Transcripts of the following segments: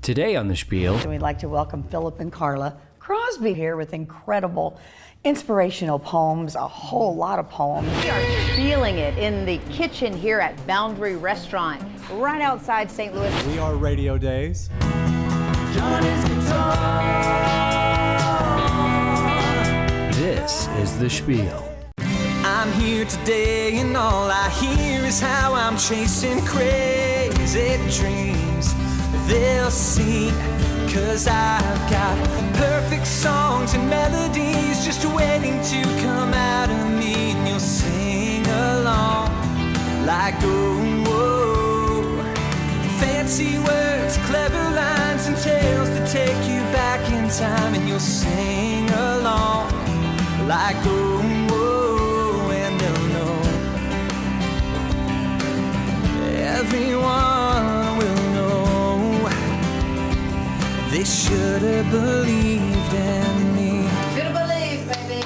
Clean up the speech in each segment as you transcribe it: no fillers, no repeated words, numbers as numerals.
Today on The Spiel, And we'd like to welcome Philip and Karla Crosby here with incredible inspirational poems, a whole lot of poems. We are feeling it in the kitchen here at Boundary Restaurant, right outside St. Louis. We are Radio Days. this is The Spiel. I'm here today and all I hear is how I'm chasing crazy dreams. They'll see, 'cause I've got perfect songs and melodies just waiting to come out of me, and you'll sing along like, oh, whoa. Fancy words, clever lines and tales that take you back in time, and you'll sing along like, oh, whoa, and they'll know. Everyone will know. They should have believed in me. Should have believed, baby.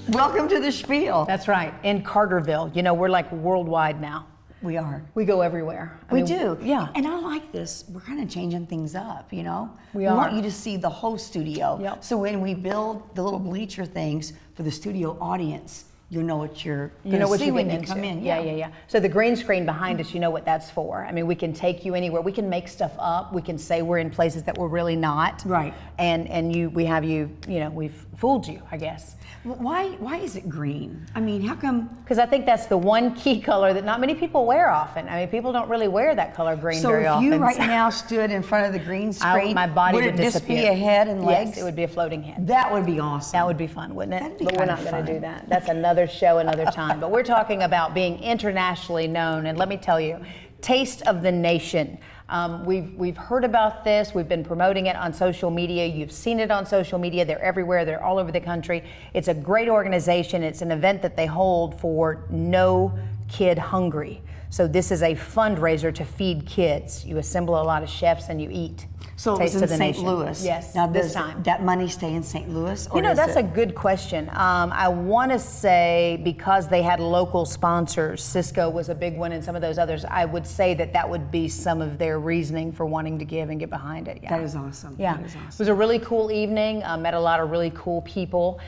Welcome to the Spiel. That's right, in Carterville. You know, we're like worldwide now. We are. We go everywhere. We do. Yeah. And I like this. We're kind of changing things up, you know? We are. want you to see the whole studio. Yep. So when we build the little bleacher things for the studio audience, you know what you're You know what see you're when getting you come into. in. Yeah. So the green screen behind us, you know what that's for. I mean, we can take you anywhere. We can make stuff up. We can say we're in places that we're really not. Right. And we have you, you know, we've fooled you, I guess. Why is it green? I mean, how come? Because I think that's the one key color that not many people wear often. I mean, people don't really wear that color green very often. So if you right now stood in front of the green screen, my body would it just disappear. be a head and legs? Yes, it would be a floating head. That would be awesome. That would be fun, wouldn't it? That'd be But we're kinda not going fun. to do that. That's another show, another time. But we're talking about being internationally known. And let me tell you, Taste of the Nation. We've heard about this. We've been promoting it on social media. You've seen it on social media. They're everywhere. They're all over the country. It's a great organization. It's an event that they hold for No Kid Hungry. So this is a fundraiser to feed kids. You assemble a lot of chefs and you eat. So it Taste was of in the St. Nation. Louis. Yes, Now this does time. that money stay in St. Louis? Or You know, is that's it... a good question. I want to say because they had local sponsors, Cisco was a big one and some of those others, I would say that would be some of their reasoning for wanting to give and get behind it. Yeah. That is awesome. Yeah, That is awesome. It was a really cool evening. Met a lot of really cool people.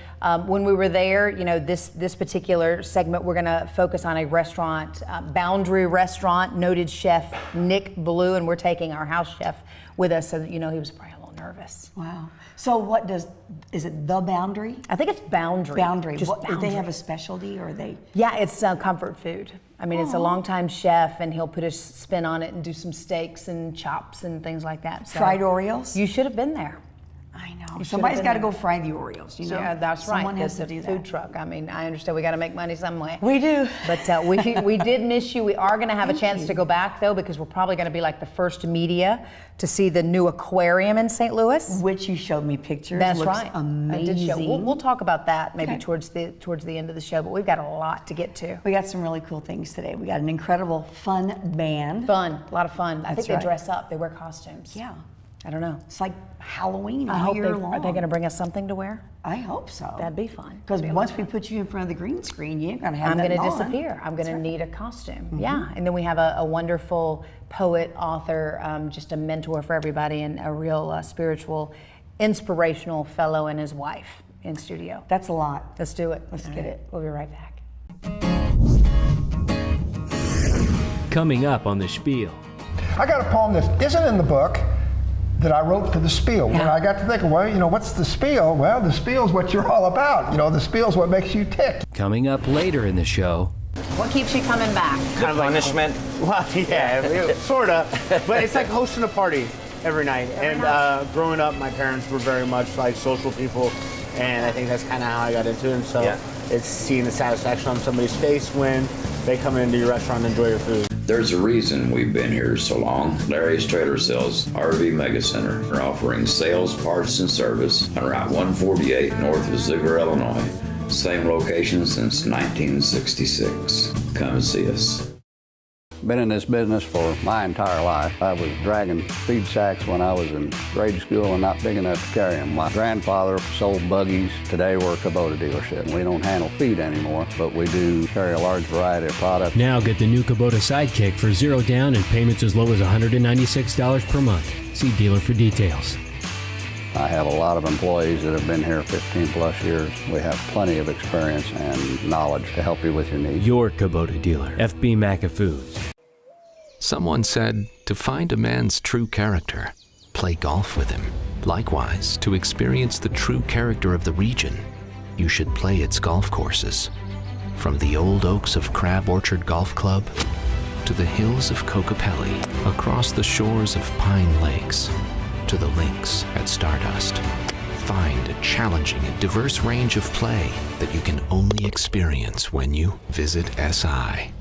When we were there, you know, this particular segment, we're going to focus on a restaurant, Boundary Restaurant, noted chef Nick Blue, and we're taking our house chef with us, so you know he was probably a little nervous. Wow. So is it the Boundary? I think it's Boundary. Boundary. Just Do they Boundary. have a specialty, or are they? Yeah, it's comfort food. I mean, it's a longtime chef, and he'll put his spin on it and do some steaks and chops and things like that. So Fried Oreos? You should have been there. I know. You Somebody's should've got to been go fry the Oreos, you know? Yeah, that's right. Someone has to It's a do food that. truck. I mean, I understand we got to make money some way. We do. But we did miss you. We are going to have a chance to go back, though, because we're probably going to be like the first media to see the new aquarium in St. Louis. Which you showed me pictures. That's Looks right. Amazing. I did show. We'll talk about that maybe Okay. towards the end of the show, but we've got a lot to get to. We got some really cool things today. We got an incredible fun band. Fun, a lot of fun. I That's think right. they dress up. They wear costumes. Yeah. I don't know. It's like Halloween I all hope year they long. are they going to bring us something to wear? I hope so. That'd be fun. Because That'd be a once lot we of put you in front of the green screen, you ain't going to have I'm going nothing to on. disappear. I'm going to need a costume. Yeah, and then we have a wonderful poet, author, just a mentor for everybody, and a real spiritual, inspirational fellow and his wife in studio. That's a lot. Let's do it. Let's All get right. it. We'll be right back. Coming up on The Spiel. I got a poem that isn't in the book that I wrote for the Spiel. When I got to think, well, you know, what's the Spiel? Well, the Spiel is what you're all about. You know, the Spiel is what makes you tick. Coming up later in the show, What keeps you coming back? Kind of punishment. Well, yeah, sort of. But it's like hosting a party every night. Growing up, my parents were very much like social people, and I think that's kind of how I got into it. And so it's seeing the satisfaction on somebody's face when they come into your restaurant and enjoy your food. There's a reason we've been here so long. Larry's Trailer Sales RV Mega Center are offering sales, parts, and service on Route 148 north of Ziegler, Illinois. Same location since 1966. Come and see us. Been in this business for my entire life. I was dragging feed sacks when I was in grade school and not big enough to carry them. My grandfather sold buggies. Today we're a Kubota dealership. We don't handle feed anymore, but we do carry a large variety of products. now get the new Kubota Sidekick for 0 down and payments as low as $196 per month. See dealer for details. I have a lot of employees that have been here 15 plus years. We have plenty of experience and knowledge to help you with your needs. Your Kubota dealer, FB Maca Foods. Someone said to find a man's true character, play golf with him. Likewise, to experience the true character of the region, you should play its golf courses. From the old oaks of Crab Orchard Golf Club to the hills of Kokopelli, across the shores of Pine Lakes to the links at Stardust. Find a challenging and diverse range of play that you can only experience when you visit SI.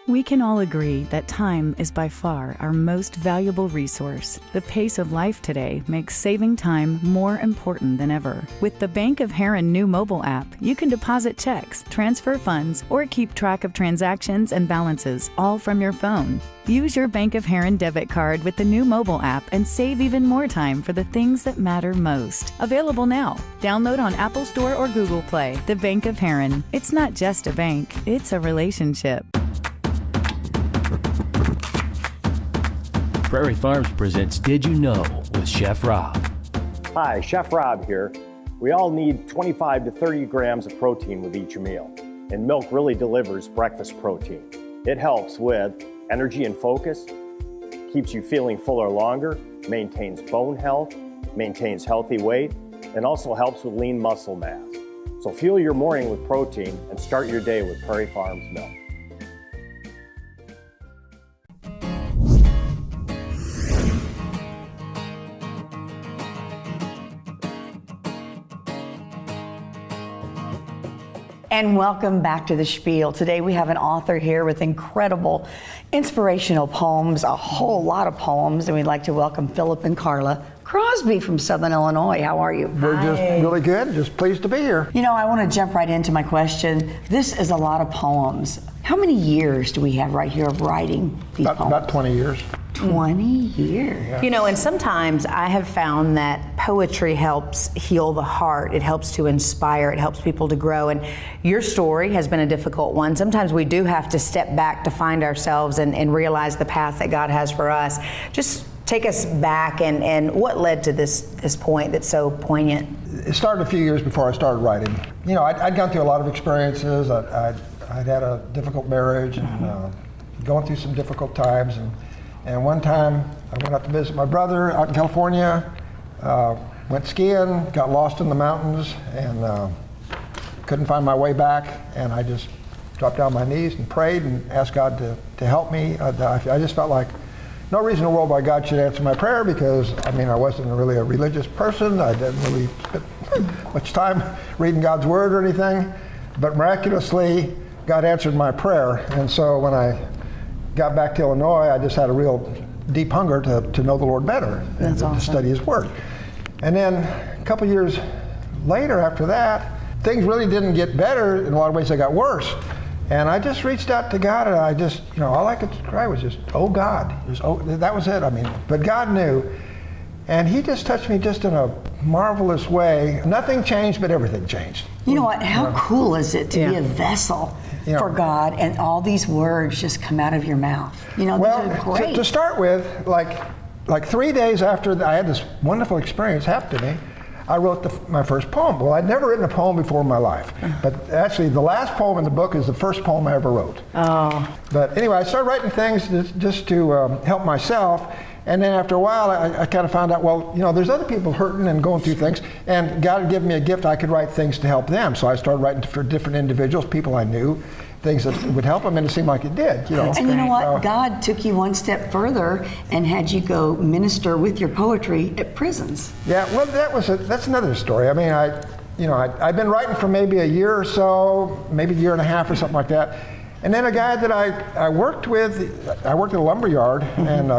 We can all agree that time is by far our most valuable resource. The pace of life today makes saving time more important than ever. With the Bank of Heron new mobile app, you can deposit checks, transfer funds, or keep track of transactions and balances all from your phone. Use your Bank of Heron debit card with the new mobile app and save even more time for the things that matter most. Available now. Download on Apple Store or Google Play. The Bank of Heron. It's not just a bank, it's a relationship. Prairie Farms presents Did You Know with Chef Rob. Hi, Chef Rob here. We all need 25 to 30 grams of protein with each meal, and milk really delivers breakfast protein. It helps with energy and focus, keeps you feeling fuller longer, maintains bone health, maintains healthy weight, and also helps with lean muscle mass. So fuel your morning with protein and start your day with Prairie Farms milk. And welcome back to the Spiel. Today we have an author here with incredible inspirational poems, a whole lot of poems, and we'd like to welcome Philip and Karla Crosby from Southern Illinois. How are you? We're just really good, just pleased to be here. You know, I want to jump right into my question. This is a lot of poems. How many years do we have right here of writing these poems? About 20 years. 20 years. Yeah. You know, and sometimes I have found that poetry helps heal the heart. It helps to inspire. It helps people to grow. And your story has been a difficult one. Sometimes we do have to step back to find ourselves and realize the path that God has for us. Just take us back and what led to this point that's so poignant? It started a few years before I started writing. You know, I'd gone through a lot of experiences. I'd had a difficult marriage and going through some difficult times. And one time I went out to visit my brother out in California, went skiing, got lost in the mountains, and couldn't find my way back. And I just dropped down on my knees and prayed and asked God to help me. I just felt like no reason in the world why God should answer my prayer, because I mean, I wasn't really a religious person. I didn't really spend much time reading God's word or anything. But miraculously, God answered my prayer. And so when I got back to Illinois, I just had a real deep hunger to know the Lord better and to study His Word. And then a couple years later after that, things really didn't get better. In a lot of ways, they got worse. And I just reached out to God, and I just, you know, all I could cry was just, oh God. That was it. I mean, but God knew. And He just touched me just in a marvelous way. Nothing changed, but everything changed. You know what? How cool is it to be a vessel for God, and all these words just come out of your mouth? You know, well, these are great. To start with, like 3 days after I had this wonderful experience happen to me, I wrote my first poem. Well, I'd never written a poem before in my life, but actually the last poem in the book is the first poem I ever wrote. Oh. But anyway, I started writing things just to help myself. And then after a while, I kind of found out, well, you know, there's other people hurting and going through things, and God had given me a gift. I could write things to help them. So I started writing for different individuals, people I knew, things that would help them, and it seemed like it did. You know. And you know what? God took you one step further and had you go minister with your poetry at prisons. Yeah, well, that's another story. I mean, I'd been writing for maybe a year or so, maybe a year and a half or something like that. And then a guy that I worked with, I worked at a lumber yard, and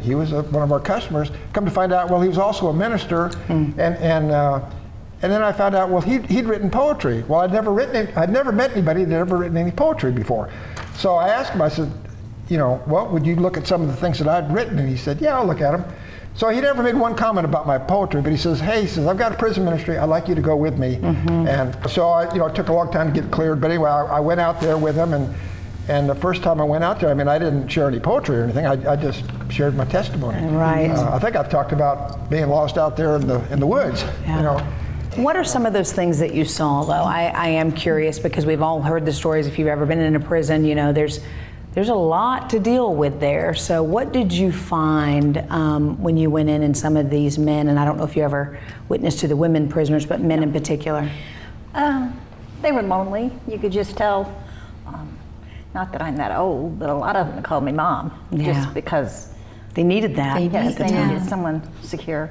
he was one of our customers. Come to find out, well, he was also a minister, and then I found out, well, he'd written poetry. Well, I'd never met anybody that had ever written any poetry before. So I asked him, I said, you know, well, would you look at some of the things that I'd written? And he said, yeah, I'll look at them. So he never made one comment about my poetry, but he says, hey, I've got a prison ministry. I'd like you to go with me. And so it took a long time to get cleared. But anyway, I went out there with him, and And the first time I went out there, I mean, I didn't share any poetry or anything. I just shared my testimony. Right. I think I've talked about being lost out there in the woods. Yeah. You know. What are some of those things that you saw, though? I am curious because we've all heard the stories. If you've ever been in a prison, you know, there's a lot to deal with there. So what did you find when you went in some of these men, and I don't know if you ever witnessed to the women prisoners, but men in particular? They were lonely. You could just tell. Not that I'm that old, but a lot of them called me mom, just because they needed that. They needed someone secure.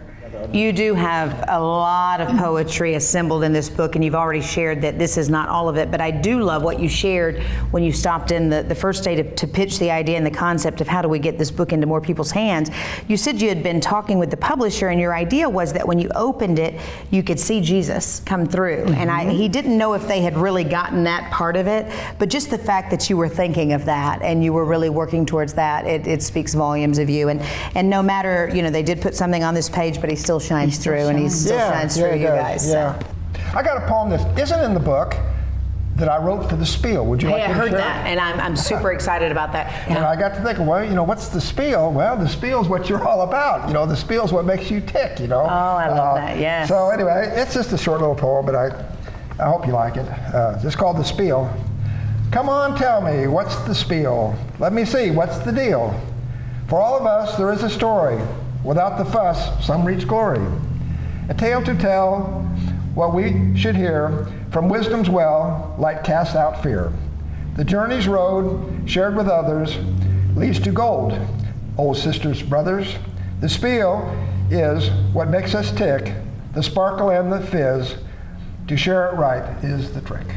You do have a lot of poetry assembled in this book, and you've already shared that this is not all of it, but I do love what you shared when you stopped in the first day to pitch the idea and the concept of how do we get this book into more people's hands. You said you had been talking with the publisher, and your idea was that when you opened it, you could see Jesus come through. And he didn't know if they had really gotten that part of it, but just the fact that you were thinking of that and you were really working towards that, it speaks volumes of you. And no matter, you know, they did put something on this page, but he still shines through, and he still shines through you guys. Yeah. I got a poem that isn't in the book that I wrote for the Spiel. Would you like I to heard share that, and I'm super excited about that. And I got to thinking, well, you know, what's the Spiel? Well, the Spiel's what you're all about. You know, the Spiel's what makes you tick, you know. Oh, I love that, yes. So anyway, it's just a short little poem, but I hope you like it. It's called The Spiel. Come on, tell me, what's the Spiel? Let me see, what's the deal? For all of us, there is a story. Without the fuss, some reach glory. A tale to tell, what we should hear. From wisdom's well, light casts out fear. The journey's road, shared with others, leads to gold. Old sisters, brothers, the Spiel is what makes us tick. The sparkle and the fizz. To share it right is the trick.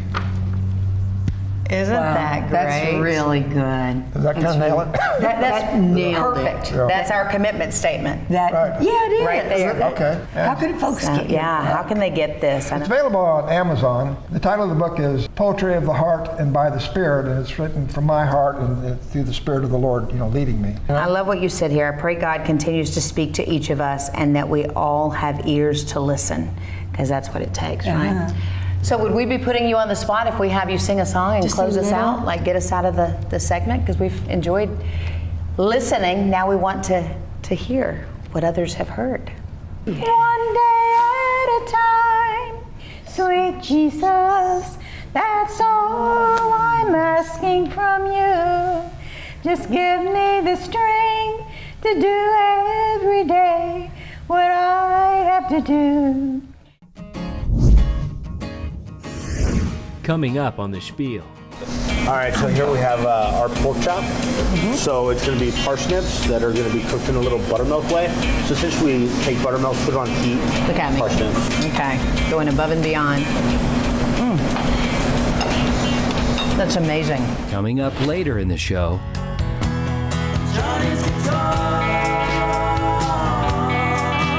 Isn't that great? That's really good. Does that kind of nail it? That's nailed Perfect. it. Yeah. That's our commitment statement. Right. Yeah, it is. Right there. Okay. How can folks get it? How can they get this? It's available on Amazon. The title of the book is Poetry of the Heart and by the Spirit, and it's written from my heart and through the Spirit of the Lord, you know, leading me. I love what you said here. I pray God continues to speak to each of us and that we all have ears to listen, because that's what it takes, right? So would we be putting you on the spot if we have you sing a song and Just close a us little? out, like get us out of the segment? Because we've enjoyed listening. Now we want to hear what others have heard. One day at a time, sweet Jesus, that's all I'm asking from you. Just give me the strength to do every day what I have to do. Coming up on the Spiel. All right, so here we have our pork chop. So it's going to be parsnips that are going to be cooked in a little buttermilk way. So essentially, take buttermilk, put it on heat. Look at me. Parsnips. Okay, going above and beyond. That's amazing. Coming up later in the show. Johnny's guitar.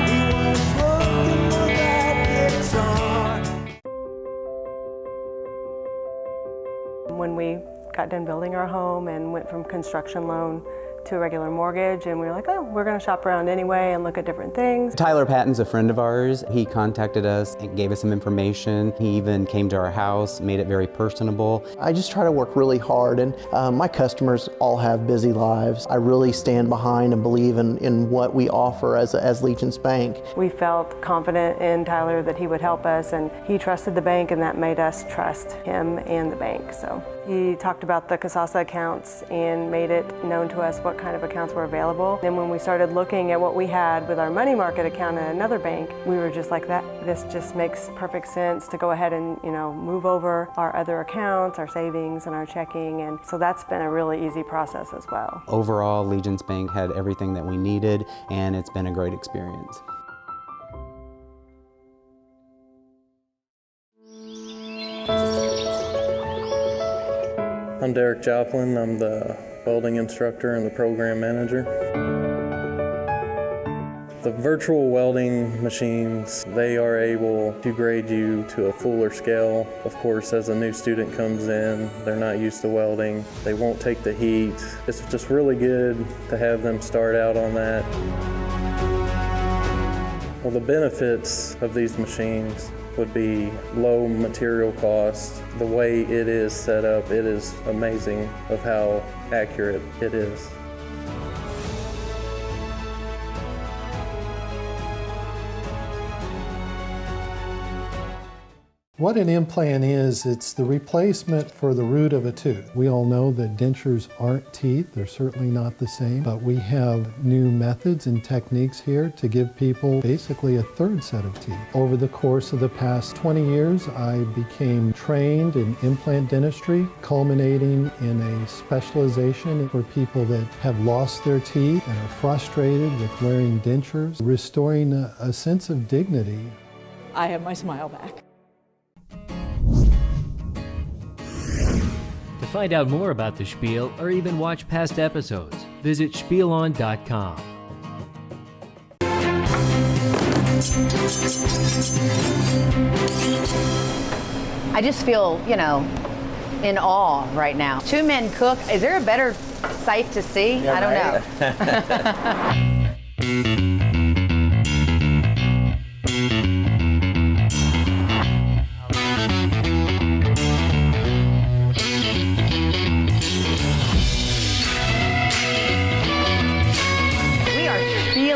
He was looking for that guitar. When we got done building our home and went from construction loan to a regular mortgage, and we were like, oh, we're going to shop around anyway and look at different things. Tyler Patton's a friend of ours. He contacted us and gave us some information. He even came to our house, made it very personable. I just try to work really hard, and my customers all have busy lives. I really stand behind and believe in what we offer as Legence Bank. We felt confident in Tyler that he would help us, and he trusted the bank, and that made us trust him and the bank. So he talked about the Kasasa accounts and made it known to us what kind of accounts were available. Then when we started looking at what we had with our money market account at another bank, we were just like, this just makes perfect sense to go ahead and, you know, move over our other accounts, our savings and our checking. And so that's been a really easy process as well. Overall, Legence Bank had everything that we needed, and it's been a great experience. I'm Derek Joplin. I'm the welding instructor and the program manager. The virtual welding machines, they are able to grade you to a fuller scale. Of course, as a new student comes in, they're not used to welding. They won't take the heat. It's just really good to have them start out on that. Well, the benefits of these machines would be low material cost. The way it is set up, it is amazing of how accurate it is. What an implant is, it's the replacement for the root of a tooth. We all know that dentures aren't teeth, they're certainly not the same, but we have new methods and techniques here to give people basically a third set of teeth. Over the course of the past 20 years, I became trained in implant dentistry, culminating in a specialization for people that have lost their teeth and are frustrated with wearing dentures, restoring a sense of dignity. I have my smile back. To find out more about the Spiel or even watch past episodes, visit SPIELON.com. I just feel, in awe right now. Two men cook. Is there a better sight to see? Yeah, I don't know.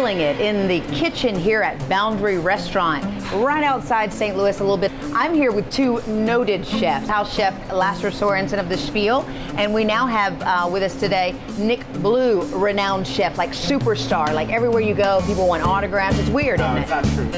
It in the kitchen here at Boundary Restaurant, right outside St. Louis a little bit. I'm here with two noted chefs, house chef Lasse Sorensen of the Spiel, and we now have with us today Nick Blue, renowned chef, like superstar, like everywhere you go, people want autographs. It's weird, isn't it? It's not true.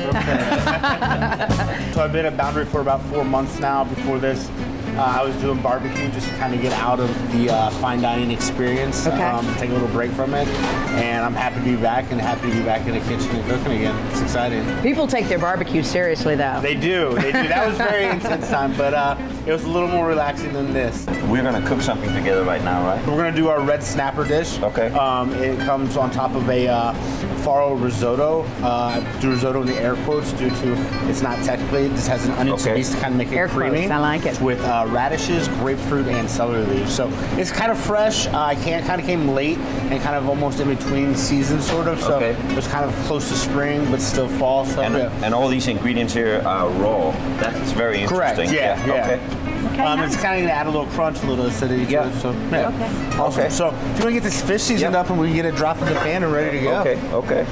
So I've been at Boundary for about 4 months now. Before this, I was doing barbecue just to kind of get out of the fine dining experience, take a little break from it. And I'm happy to be back and happy to be back in the kitchen and cooking again. It's exciting. People take their barbecue seriously, though. They do. That was very intense time, but it was a little more relaxing than this. We're going to cook something together right now, right? We're going to do our red snapper dish. Okay. It comes on top of a farro risotto. Do risotto in the air quotes due to it's not technically, it just has an onion piece to kind of make it air creamy. Quotes, I like it. It's with radishes, grapefruit, and celery leaves. So it's kind of fresh. Kind of came late and kind of almost in between seasons, sort of. So it was kind of close to spring, but still fall. So and all these ingredients here are raw. That's very interesting. Correct. Yeah. Okay. It's kind of going to add a little crunch, a little acidity to it. So, yeah. Okay. Awesome. So if you want to get this fish seasoned up and we can get it dropped in the pan and ready to go. Okay.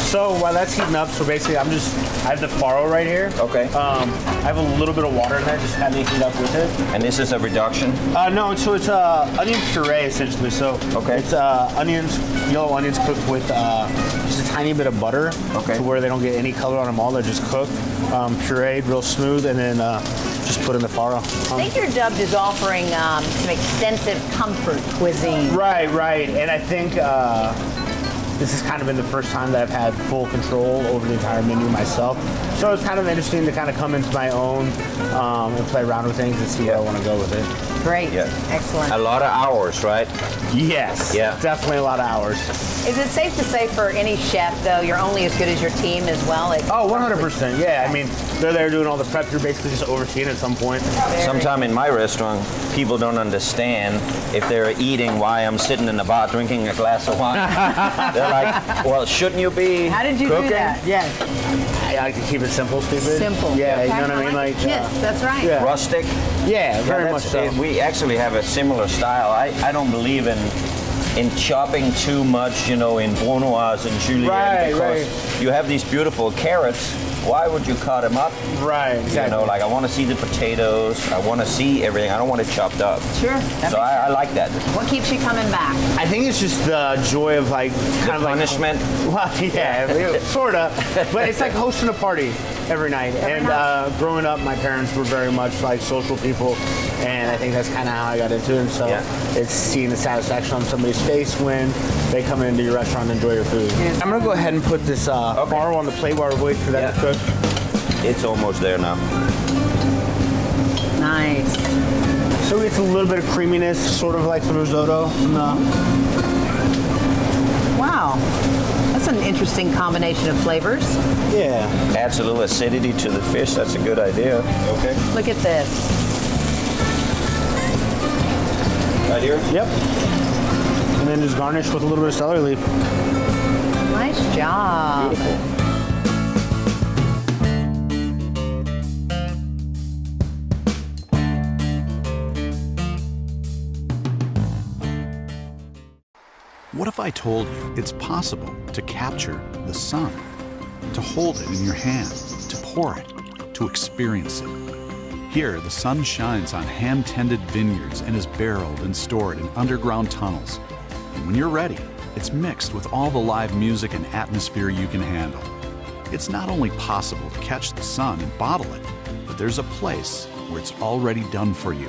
So while that's heating up, so basically I have the farro right here. Okay. I have a little bit of water in there, just kind of heat up with it. And this is a reduction? No, so it's onion puree essentially. So it's yellow onions cooked with just a tiny bit of butter. To where they don't get any color on them all, they're just cooked, pureed, real smooth, and then just put in the farro. I think you're dubbed as offering some extensive comfort cuisine. Right. And I think this has kind of been the first time that I've had full control over the entire menu myself. So it's kind of interesting to kind of come into my own and play around with things and see where I want to go with it. Great. Excellent. A lot of hours, right? Yes. Yeah. Definitely a lot of hours. Is it safe to say for any chef, though, you're only as good as your team as well? 100%. Yeah. I mean, they're there doing all the prep. You're basically just overseeing at some point. Sometime in my restaurant, people don't understand if they're eating why I'm sitting in the bar drinking a glass of wine. They're like, well, shouldn't you be How did you cooking? do that? Yes. I like to keep it simple, stupid. Simple. Yeah, Okay. you know what I mean? Like yes, that's right. Yeah. Rustic? Yeah, very much so. We actually have a similar style. I don't believe in chopping too much, in brunoise and julienne, because you have these beautiful carrots. Why would you cut them up? Right, exactly. I want to see the potatoes. I want to see everything. I don't want it chopped up. Sure. So I like that. What keeps you coming back? I think it's just the joy of punishment. Well, yeah, sort of. But it's like hosting a party every night. And growing up, my parents were very much like social people, and I think that's kind of how I got into it. And so it's seeing the satisfaction on somebody's face when they come into your restaurant and enjoy your food. I'm gonna go ahead and put this farro on the plate while we're waiting for that to cook. It's almost there now. Nice. So it's a little bit of creaminess, sort of like the risotto. Wow. That's an interesting combination of flavors. Yeah. Adds a little acidity to the fish. That's a good idea. Okay. Look at this. Right here? Yep. And then just garnish with a little bit of celery leaf. Nice job. Beautiful. if I told you it's possible to capture the sun, to hold it in your hand, to pour it, to experience it? Here, the sun shines on hand-tended vineyards and is barreled and stored in underground tunnels. And when you're ready, it's mixed with all the live music and atmosphere you can handle. It's not only possible to catch the sun and bottle it, but there's a place where it's already done for you.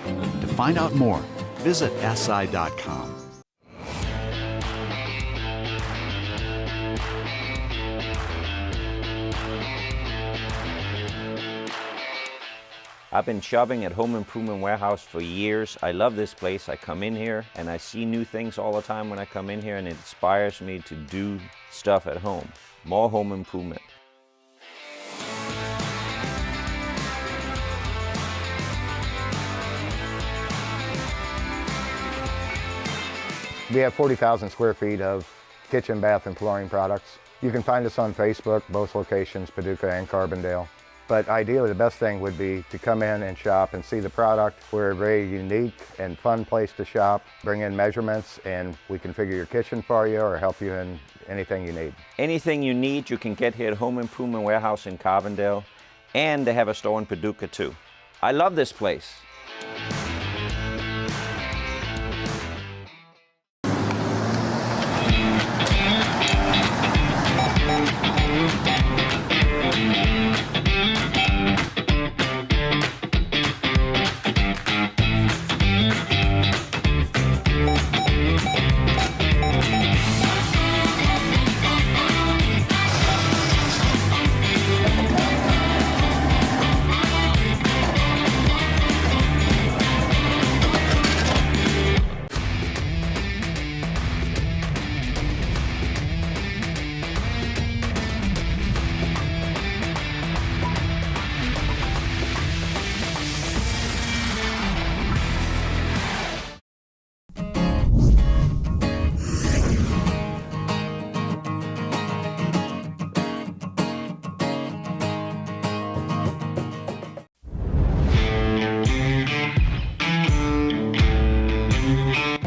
To find out more, visit si.com. I've been shopping at Home Improvement Warehouse for years. I love this place. I come in here and I see new things all the time when I come in here, and it inspires me to do stuff at home. More home improvement. We have 40,000 square feet of kitchen, bath, and flooring products. You can find us on Facebook, both locations, Paducah and Carbondale. But ideally, the best thing would be to come in and shop and see the product. We're a very unique and fun place to shop. Bring in measurements and we configure your kitchen for you or help you in anything you need. Anything you need, you can get here at Home Improvement Warehouse in Carbondale, and they have a store in Paducah too. I love this place.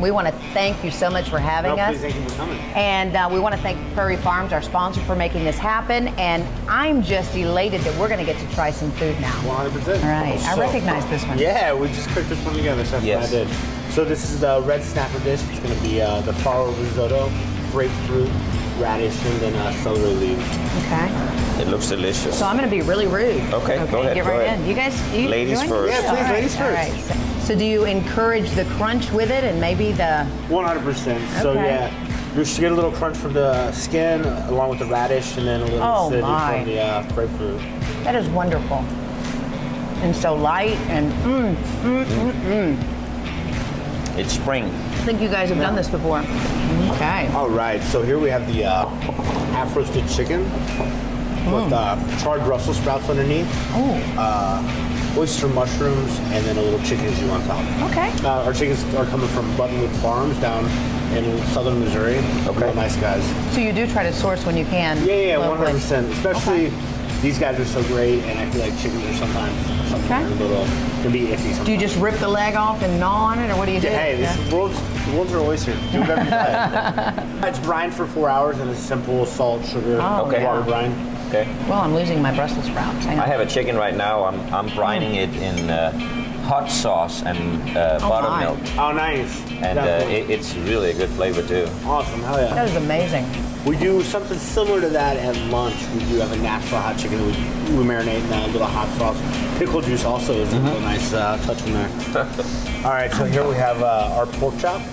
We want to thank you so much for having us. Please, thank you for coming. And we want to thank Prairie Farms, our sponsor, for making this happen. And I'm just elated that we're going to get to try some food now. 100%. All right. I recognize this one. Yeah, we just cooked this one together. Chef and I did. So this is the red snapper dish. It's going to be the farro risotto, grapefruit, radish, and then celery leaves. Okay. It looks delicious. So I'm going to be really rude. Okay, go ahead. Get go right ahead. in. You guys, Ladies join first. me? Yeah, please, All right, ladies all first. right. So do you encourage the crunch with it and maybe the... 100%. So Okay. yeah, you should get a little crunch from the skin along with the radish, and then a little acidity from the grapefruit. That is wonderful. And so light and It's spring. I think you guys have done this before. Okay. All right, so here we have the half roasted chicken with charred Brussels sprouts underneath. Oyster mushrooms, and then a little chicken jus on top. Okay. Our chickens are coming from Buttonwood Farms down in southern Missouri. Okay. Real nice guys. So you do try to source when you can. Yeah, locally. 100%. Especially these guys are so great, and I feel like chickens are sometimes a little can be iffy sometimes. Do you just rip the leg off and gnaw on it, or what do you do? Hey, the world's our oyster. Do whatever you like. It's brined for 4 hours in a simple salt, sugar, water brine. Okay. Well, I'm losing my Brussels sprouts. Hang on. I have a chicken right now. I'm brining it in hot sauce and buttermilk. Oh, nice. And it's really a good flavor too. Awesome, hell yeah. That is amazing. We do something similar to that at lunch. We do have a Nashville hot chicken that we marinate in a little hot sauce. Pickle juice also is a real nice touch in there. All right, so here we have our pork chop.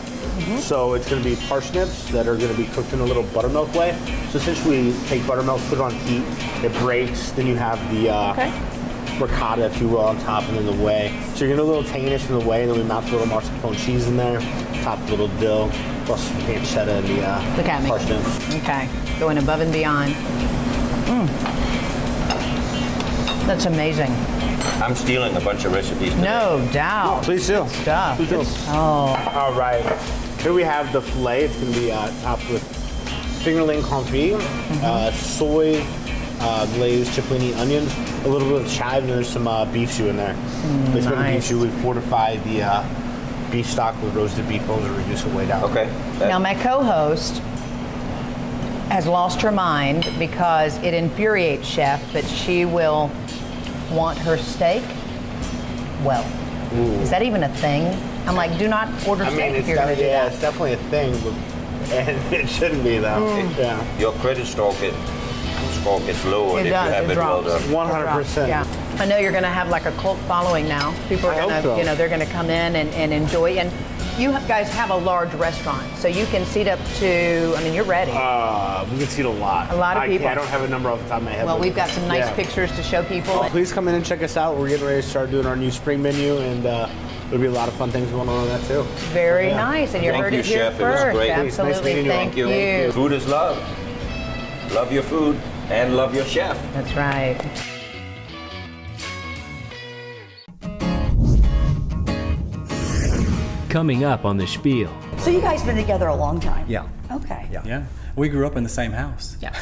So it's going to be parsnips that are going to be cooked in a little buttermilk way. So essentially, you take buttermilk, put it on heat, it breaks, then you have the ricotta, if you will, on top, and then the whey. So you're going to get a little tanginess in the whey, and then we mount a little mascarpone cheese in there, top a little dill, plus the pancetta and the parsnips. Okay, going above and beyond. That's amazing. I'm stealing a bunch of recipes today. No doubt. Please do. Stuff. Please do. Oh. All right. Here we have the filet. It's going to be topped with fingerling confit, soy glazed cipollini onions, a little bit of chive, and there's some beef stew in there. It's been beef stew. We fortify the beef stock with roasted beef bones to reduce it way down. Okay. Now, my co-host has lost her mind because it infuriates Chef that she will want her steak well. Ooh. Is that even a thing? I'm like, do not order steak if you're going to do that. It's definitely a thing, and it shouldn't be though. Yeah. Your credit score gets low, and if you have it well done. 100%. Yeah. I know you're going to have like a cult following now. People are going to, they're going to come in and enjoy. And you guys have a large restaurant, so you can seat up to, I mean, you're ready. We can seat a lot. A lot of people. I don't have a number off the top of my head. Well, we've got some nice pictures to show people. Please come in and check us out. We're getting ready to start doing our new spring menu, and there'll be a lot of fun things going on that too. Very nice, and you heard it here Chef. first. It was great. Absolutely, Thank you. Food is love. Love your food and love your chef. That's right. Coming up on the Spiel. So you guys been together a long time? Yeah. Okay. Yeah. We grew up in the same house. Yeah.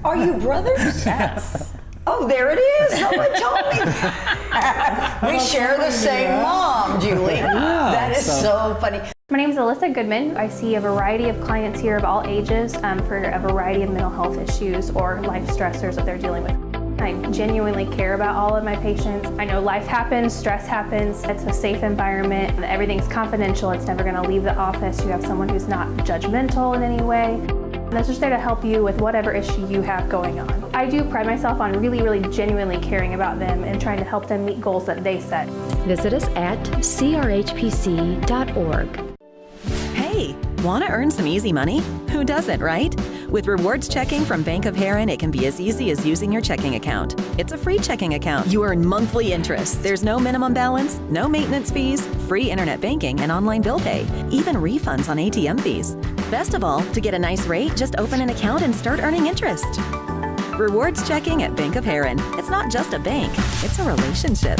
Are you brothers? Yes. Oh, there it is. Someone told me that. We share the same mom, Julie. That is so funny. My name is Alyssa Goodman. I see a variety of clients here of all ages for a variety of mental health issues or life stressors that they're dealing with. I genuinely care about all of my patients. I know life happens, stress happens. It's a safe environment. Everything's confidential. It's never going to leave the office. You have someone who's not judgmental in any way. And that's just there to help you with whatever issue you have going on. I do pride myself on really genuinely caring about them and trying to help them meet goals that they set. Visit us at crhpc.org. Hey, want to earn some easy money? Who doesn't, right? With rewards checking from Bank of Heron, it can be as easy as using your checking account. It's a free checking account. You earn monthly interest. There's no minimum balance, no maintenance fees, free internet banking and online bill pay, even refunds on ATM fees. Best of all, to get a nice rate, just open an account and start earning interest. Rewards checking at Bank of Heron. It's not just a bank, it's a relationship.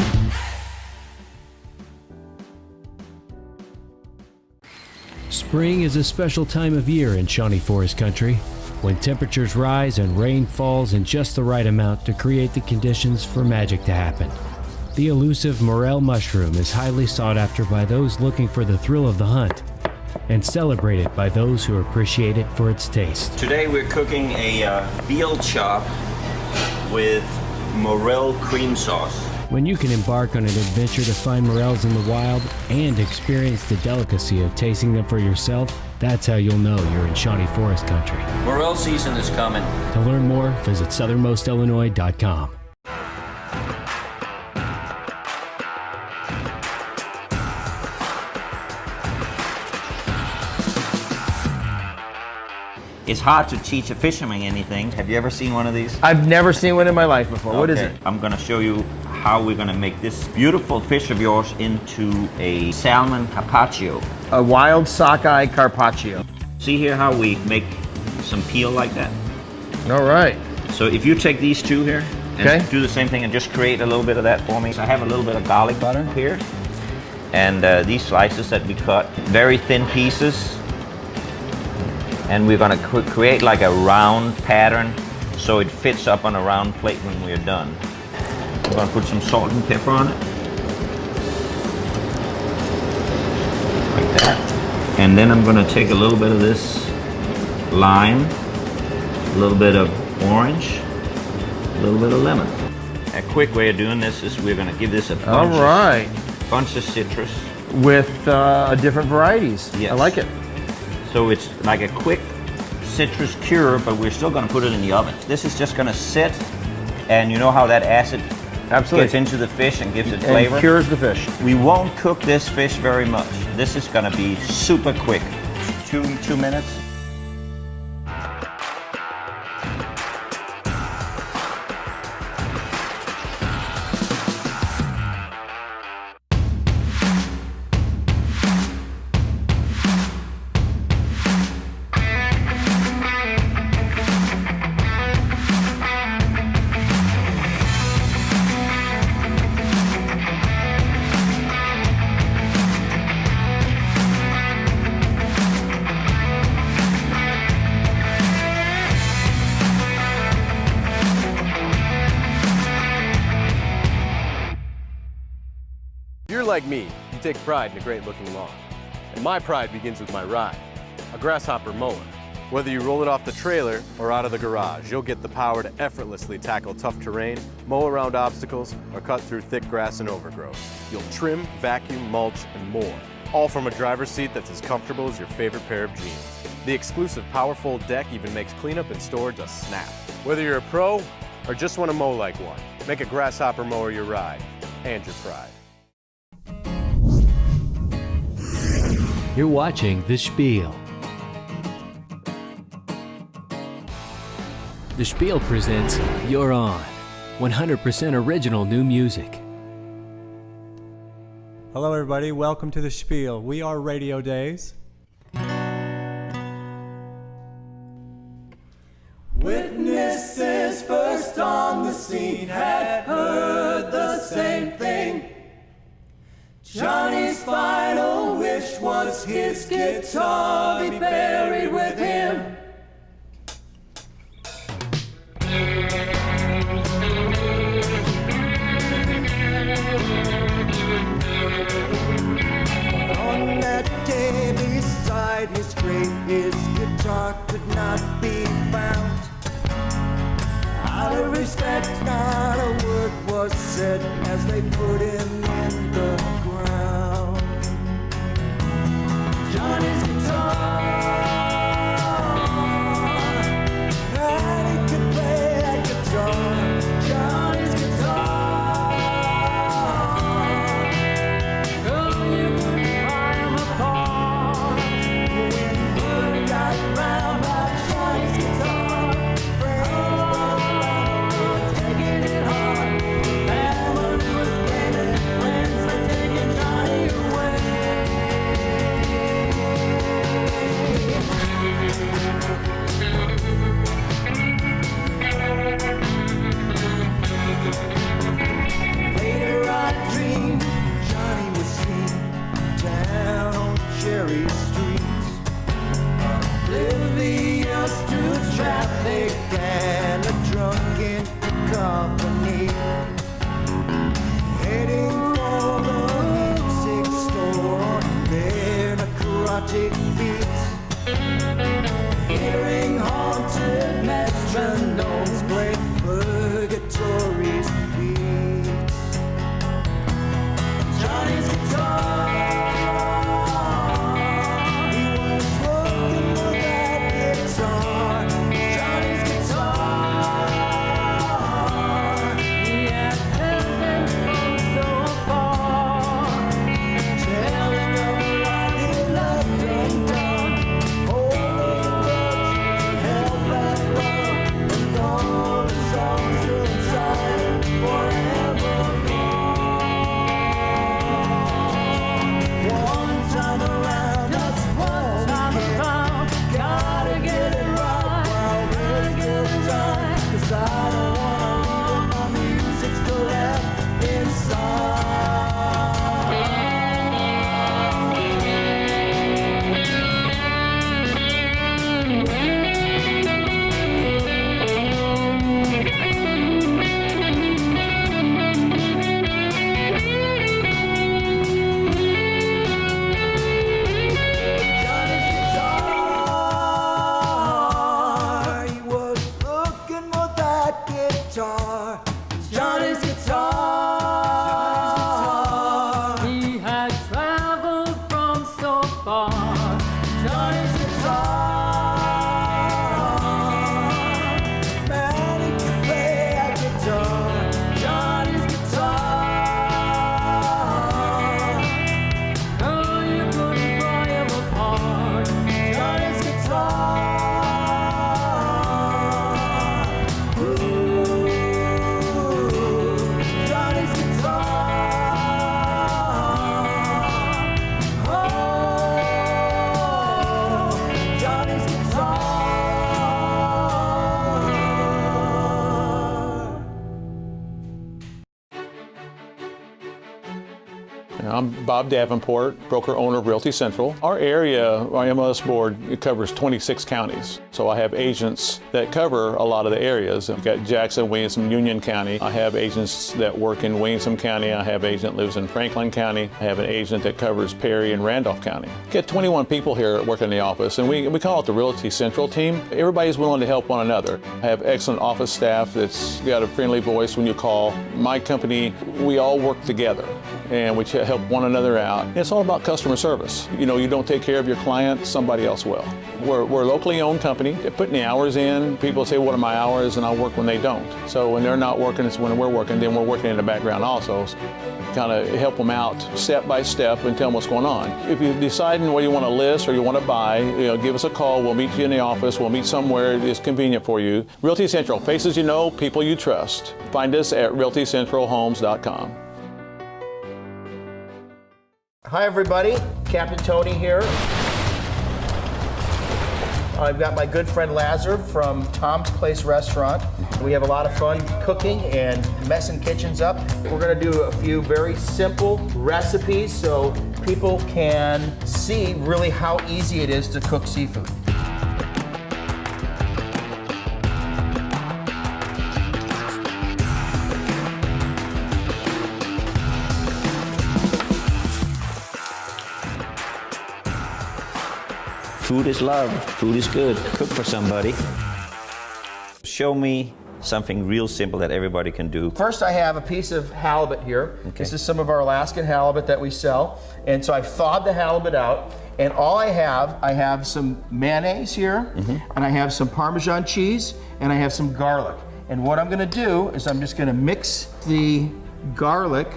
Spring is a special time of year in Shawnee Forest Country, when temperatures rise and rain falls in just the right amount to create the conditions for magic to happen. The elusive morel mushroom is highly sought after by those looking for the thrill of the hunt, and celebrated by those who appreciate it for its taste. Today we're cooking a veal chop with morel cream sauce. When you can embark on an adventure to find morels in the wild and experience the delicacy of tasting them for yourself, that's how you'll know you're in Shawnee Forest Country. Morel season is coming. To learn more, visit southernmostillinois.com. It's hard to teach a fisherman anything. Have you ever seen one of these? I've never seen one in my life before. What is it? I'm gonna show you how we're gonna make this beautiful fish of yours into a salmon carpaccio. A wild sockeye carpaccio. See here how we make some peel like that? All right. So if you take these two here and do the same thing and just create a little bit of that for me. So I have a little bit of garlic butter here. And these slices that we cut, very thin pieces. And we're gonna create like a round pattern so it fits up on a round plate when we're done. We're gonna put some salt and pepper on it. Like that. And then I'm gonna take a little bit of this lime, a little bit of orange, a little bit of lemon. A quick way of doing this is we're gonna give this a bunch of citrus. With different varieties. Yes. I like it. So it's like a quick citrus cure, but we're still going to put it in the oven. This is just going to sit, and you know how that acid gets into the fish and gives it flavor? And cures the fish. We won't cook this fish very much. This is going to be super quick. Two minutes. If you're like me, you take pride in a great looking lawn. And my pride begins with my ride, a Grasshopper mower. Whether you roll it off the trailer or out of the garage, you'll get the power to effortlessly tackle tough terrain, mow around obstacles, or cut through thick grass and overgrowth. You'll trim, vacuum, mulch, and more, all from a driver's seat that's as comfortable as your favorite pair of jeans. The exclusive Powerfold deck even makes cleanup and storage a snap. Whether you're a pro or just want to mow like one, make a Grasshopper mower your ride and your pride. You're watching The Spiel. The Spiel presents You're On, 100% original new music. Hello everybody, welcome to The Spiel. We are Radio Days. Witnesses first on the scene had heard the same thing. Johnny's final wish was his guitar be buried with him. On that day beside his grave, his guitar could not be found. Out of respect, not a word was said as they put him in the ground. Johnny's guitar, and he could play that guitar. Johnny's guitar, oh, you couldn't pry him apart. When word got round about Johnny's guitar, later I dreamed Johnny was seen down on Cherry Street, oblivious to traffic and a drunken company, heading for the music store on their necrotic feet, hearing haunted metronomes play purgatory's beats. Johnny's guitar, he was looking for that guitar. Johnny's guitar. I'm Bob Davenport, broker owner of Realty Central. Our area, our MLS board, it covers 26 counties. So I have agents that cover a lot of the areas. I've got Jackson, Williamson, Union County. I have agents that work in Williamson County. I have an agent that lives in Franklin County. I have an agent that covers Perry and Randolph County. I've got 21 people here working in the office, and we call it the Realty Central team. Everybody's willing to help one another. I have excellent office staff that's got a friendly voice when you call. My company, we all work together and we help one another out. And it's all about customer service. You know, you don't take care of your client, somebody else will. We're a locally owned company. They're putting the hours in. People say, what are my hours? And I work when they don't. So when they're not working, it's when we're working. Then we're working in the background also. Kind of help them out step by step and tell them what's going on. If you're deciding whether you want to list or you want to buy, give us a call. We'll meet you in the office. We'll meet somewhere that's convenient for you. Realty Central, faces you know, people you trust. Find us at realtycentralhomes.com. Hi everybody, Captain Tony here. I've got my good friend Lasse from Tom's Place Restaurant. We have a lot of fun cooking and messing kitchens up. We're gonna do a few very simple recipes so people can see really how easy it is to cook seafood. Food is love, food is good. Cook for somebody. Show me something real simple that everybody can do. First I have a piece of halibut here. Okay. This is some of our Alaskan halibut that we sell. And so I've thawed the halibut out. And all I have some mayonnaise here, and I have some Parmesan cheese, and I have some garlic. And what I'm gonna do is I'm just gonna mix the garlic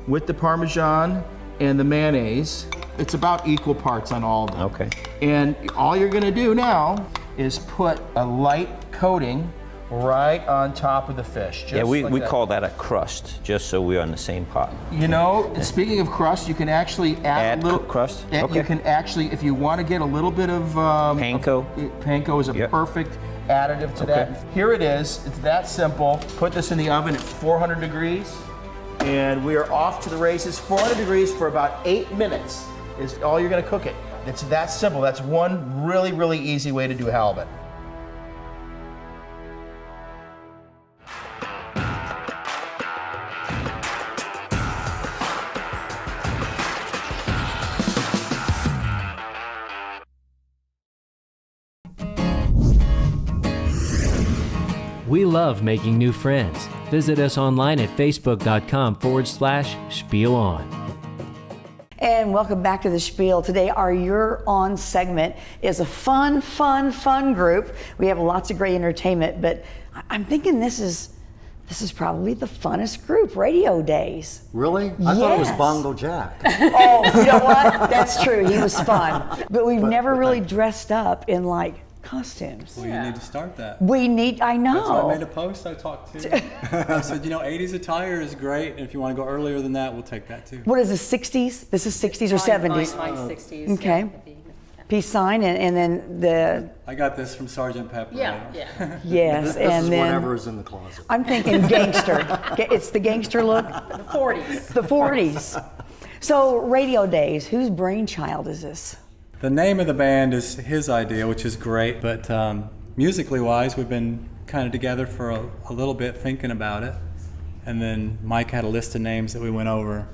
with the Parmesan and the mayonnaise. It's about equal parts on all of them. Okay. And all you're gonna do now is put a light coating right on top of the fish. Just We that. call that a crust, just so we're on the same pot. You know, speaking of crust, you can actually add a little crust. Okay. You can actually, if you want to get a little bit of panko. Panko is a perfect additive to that. Here it is. It's that simple. Put this in the oven at 400 degrees, and we are off to the races. 400 degrees for about 8 minutes is all you're going to cook it. It's that simple. That's one really, really easy way to do halibut. We love making new friends. Visit us online at facebook.com/Spiel On. And welcome back to the Spiel. Today, our You're On segment is a fun group. We have lots of great entertainment, but I'm thinking this is probably the funnest group, Radio Days. Really? I thought it was Bongo Jack. Oh, you know what? That's true. He was fun. But we've never really dressed up in like costumes. Well, you need to start that. I know. That's why I made a post I talked to. I said, 80s attire is great, and if you want to go earlier than that, we'll take that too. What is the 60s? This is 60s or 70s? Mine 60s. Okay. Peace sign, and then the... I got this from Sergeant Pepper. Yeah. Yes, this and is then... whatever is in the closet. I'm thinking gangster. It's the gangster look? The 40s. The 40s. So, Radio Days, whose brainchild is this? The name of the band is his idea, which is great, but musically wise, we've been kind of together for a little bit thinking about it. And then Mike had a list of names that we went over,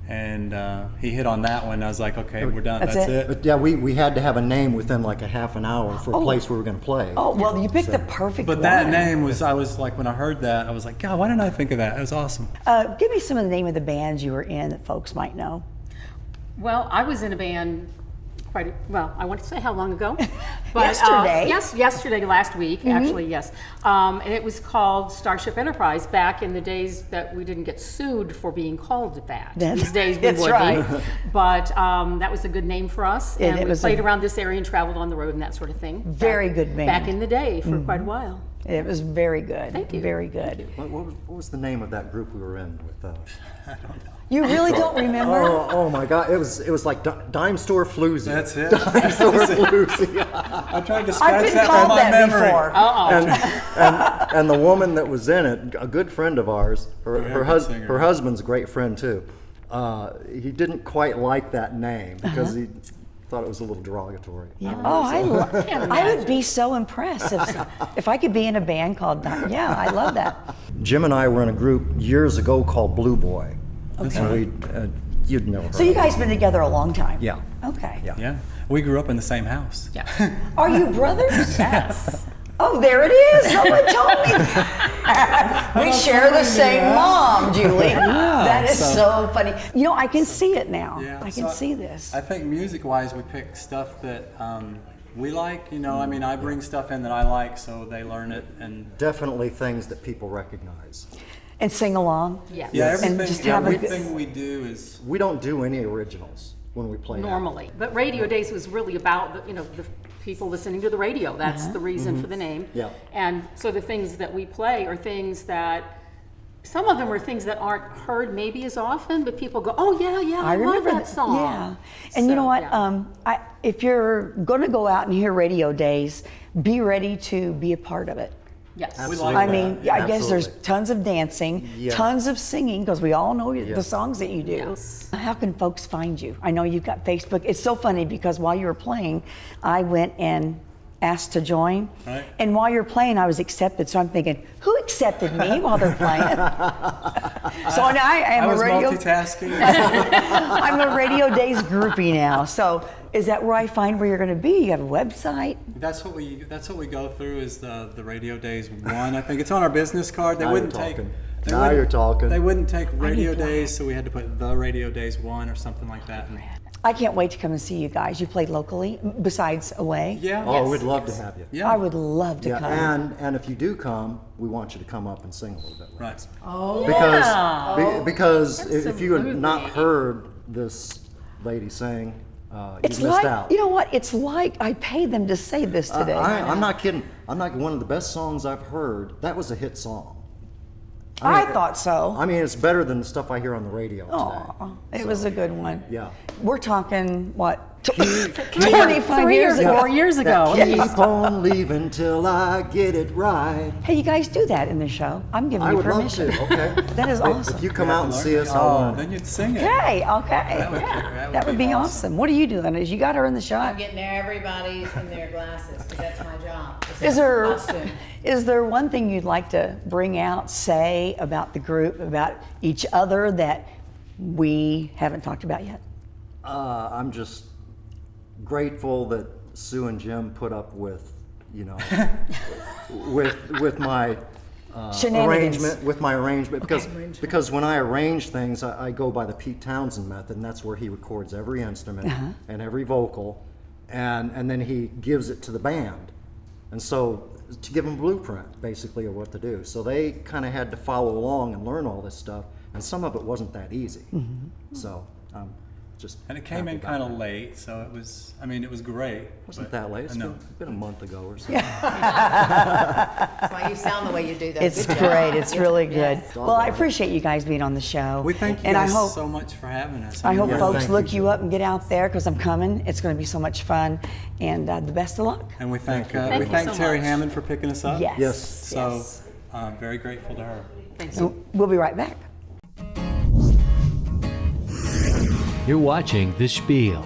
and he hit on that one. I was like, okay, we're done, that's it. But yeah, we had to have a name within like a half an hour for a place we were going to play. Oh, well, you picked the perfect one. But that name was, I was like, when I heard that, I was like, God, why didn't I think of that? It was awesome. Give me some of the name of the bands you were in that folks might know. Well, I was in a band I want to say how long ago. But, yesterday. Yesterday, last week, actually, yes. And it was called Starship Enterprise back in the days that we didn't get sued for being called that. These days we would be. But that was a good name for us. And we played around this area and traveled on the road and that sort of thing. Very good band. Back in the day for quite a while. It was very good. Thank you. Very good. What was the name of that group we were in with? I don't know. You really don't remember? Oh my God! It was like Dime Store Floozy. That's it. Dime Store Floozy. I tried to scratch that from my memory. And the woman that was in it, a good friend of ours, her husband's a great friend too. He didn't quite like that name because he thought it was a little derogatory. Yeah. I would be so impressed if I could be in a band called. Yeah, I love that. Jim and I were in a group years ago called Blue Boy. Okay. And you'd know her. So you guys been together a long time. Yeah. Okay. Yeah. We grew up in the same house. Yeah. Are you brothers? Yes. Oh, there it is. Someone told me that. We share the same mom, Julie. That is so funny. You know, I can see it now. Yeah, I can see this. I think music-wise, we pick stuff that we like. You know, I mean, I bring stuff in that I like, so they learn it. And definitely things that people recognize. And sing along. Yeah. Yeah, everything, And just have everything we do is. We don't do any originals when we play normally. But Radio Days was really about the people listening to the radio. That's the reason for the name. Yeah. And so the things that we play are things that, some of them are things that aren't heard maybe as often, but people go, oh yeah, I love that song. Yeah. And you know what? If you're going to go out and hear Radio Days, be ready to be a part of it. Yes. I mean, I guess there's tons of dancing, tons of singing, because we all know the songs that you do. Yes. How can folks find you? I know you've got Facebook. It's so funny because while you were playing, I went and asked to join. Right. And while you're playing, I was accepted. So I'm thinking, who accepted me while they're playing? So now I am was a radio. Multitasking. I'm a Radio Days groupie now. So is that where I find where you're going to be? You have a website? That's what we go through is the Radio Days 1. I think it's on our business card. They wouldn't take. Now you're talking. They wouldn't take Radio Days, so we had to put the Radio Days 1 or something like that. I can't wait to come and see you guys. You play locally, besides away? Yeah. Oh, we'd love to have you. Yeah. I would love to come. And if you do come, we want you to come up and sing a little bit with us. Oh, Because if you had not heard this lady sing, you missed out. You know what? It's like I paid them to say this today. I'm not kidding. One of the best songs I've heard. That was a hit song. I thought so. I mean, it's better than the stuff I hear on the radio today. It was a good one. Yeah. We're talking, what, 25 years ago? 4 years ago. Keep on leaving till I get it right. Hey, you guys do that in the show. I'm giving you permission. I would love to, okay? That is awesome. If you come out and see us, I'll learn. Then you'd sing it. Okay. That would be awesome. What are you doing? Is you got her in the shot? I'm getting everybody in their glasses, because that's my job. Is there one thing you'd like to bring out, say about the group, about each other that we haven't talked about yet? I'm just grateful that Sue and Jim put up with, with my arrangement, because when I arrange things, I go by the Pete Townsend method, and that's where he records every instrument and every vocal, and then he gives it to the band, and so to give them a blueprint basically of what to do. So they kind of had to follow along and learn all this stuff, and some of it wasn't that easy. So and it came in kind of late, so it was great. It wasn't that late. It's been a month ago or so. That's why you sound the way you do, though. It's great. It's really good. Well, I appreciate you guys being on the show. We thank you guys so much for having us. I hope folks look you up and get out there, because I'm coming. It's going to be so much fun, and the best of luck. And we thank Terry Hammond for picking us up. Yes. So I'm very grateful to her. Thanks. So we'll be right back. You're watching The Spiel.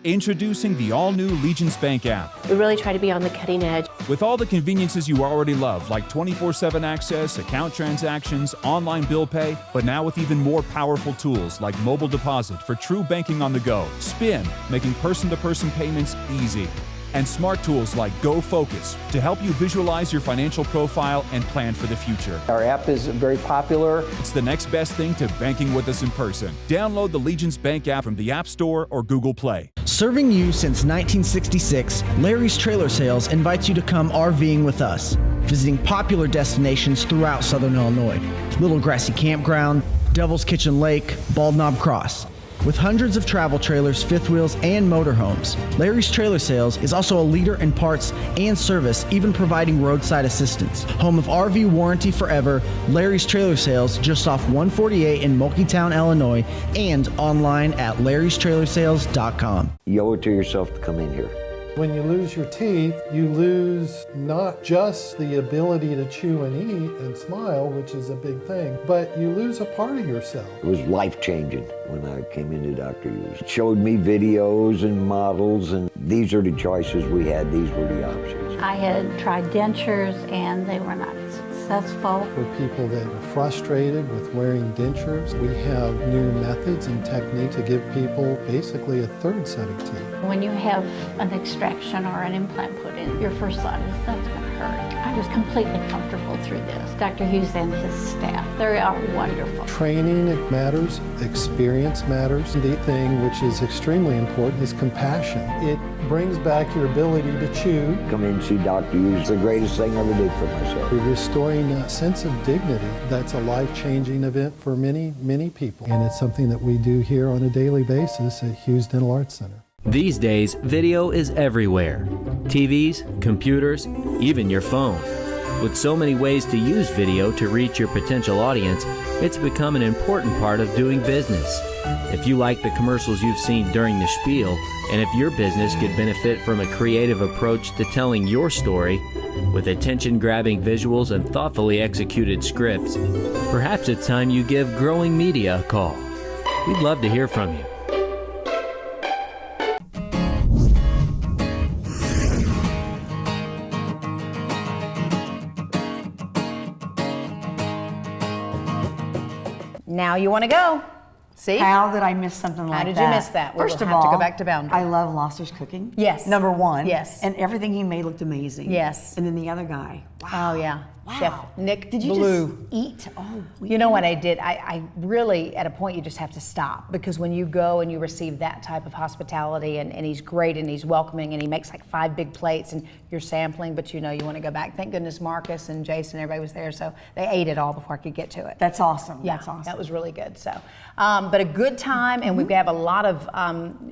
Introducing the all-new Legence Bank app. We really try to be on the cutting edge. With all the conveniences you already love, like 24/7 access, account transactions, online bill pay, but now with even more powerful tools like mobile deposit for true banking on the go, Spin, making person-to-person payments easy, and smart tools like Go Focus to help you visualize your financial profile and plan for the future. Our app is very popular. It's the next best thing to banking with us in person. Download the Legence Bank app from the App Store or Google Play. Serving you since 1966, Larry's Trailer Sales invites you to come RVing with us, visiting popular destinations throughout Southern Illinois. Little Grassy Campground, Devil's Kitchen Lake, Bald Knob Cross. With hundreds of travel trailers, fifth wheels, and motorhomes, Larry's Trailer Sales is also a leader in parts and service, even providing roadside assistance. Home of RV Warranty Forever, Larry's Trailer Sales, just off 148 in Mulkeytown, Illinois, and online at larrystrailersales.com. You owe it to yourself to come in here. When you lose your teeth, you lose not just the ability to chew and eat and smile, which is a big thing, but you lose a part of yourself. It was life-changing when I came into Dr. Hughes. It showed me videos and models, and these are the choices we had, these were the options. I had tried dentures and they were not successful. For people that are frustrated with wearing dentures, we have new methods and techniques to give people basically a third set of teeth. When you have an extraction or an implant put in, your first thought is that's going to hurt. I was completely comfortable through this. Dr. Hughes and his staff, they are wonderful. Training matters, experience matters. The thing which is extremely important is compassion. It brings back your ability to chew. Come in and see Dr. Hughes, the greatest thing I ever did for myself. Restoring a sense of dignity, that's a life-changing event for many, many people. And it's something that we do here on a daily basis at Hughes Dental Arts Center. These days, video is everywhere. TVs, computers, even your phone. With so many ways to use video to reach your potential audience, it's become an important part of doing business. If you like the commercials you've seen during the spiel, and if your business could benefit from a creative approach to telling your story, with attention-grabbing visuals and thoughtfully executed scripts, perhaps it's time you give Growing Media a call. We'd love to hear from you. Now you want to go. See? How did I miss something like that? How did you miss that? First We'll of have all, to go back to Boundary. I love Lasse's cooking. Yes. Number one. Yes. And everything he made looked amazing. Yes. And then the other guy. Oh, yeah. Wow. Chef Nick Did you Blue. just eat all weekend? You know what I did? I really, at a point, you just have to stop, because when you go and you receive that type of hospitality, and he's great and he's welcoming and he makes like 5 big plates and you're sampling, but you know you want to go back. Thank goodness Marcus and Jason, everybody was there, so they ate it all before I could get to it. That's awesome. Yeah, That's awesome. that was really good. So, but a good time, and we have a lot of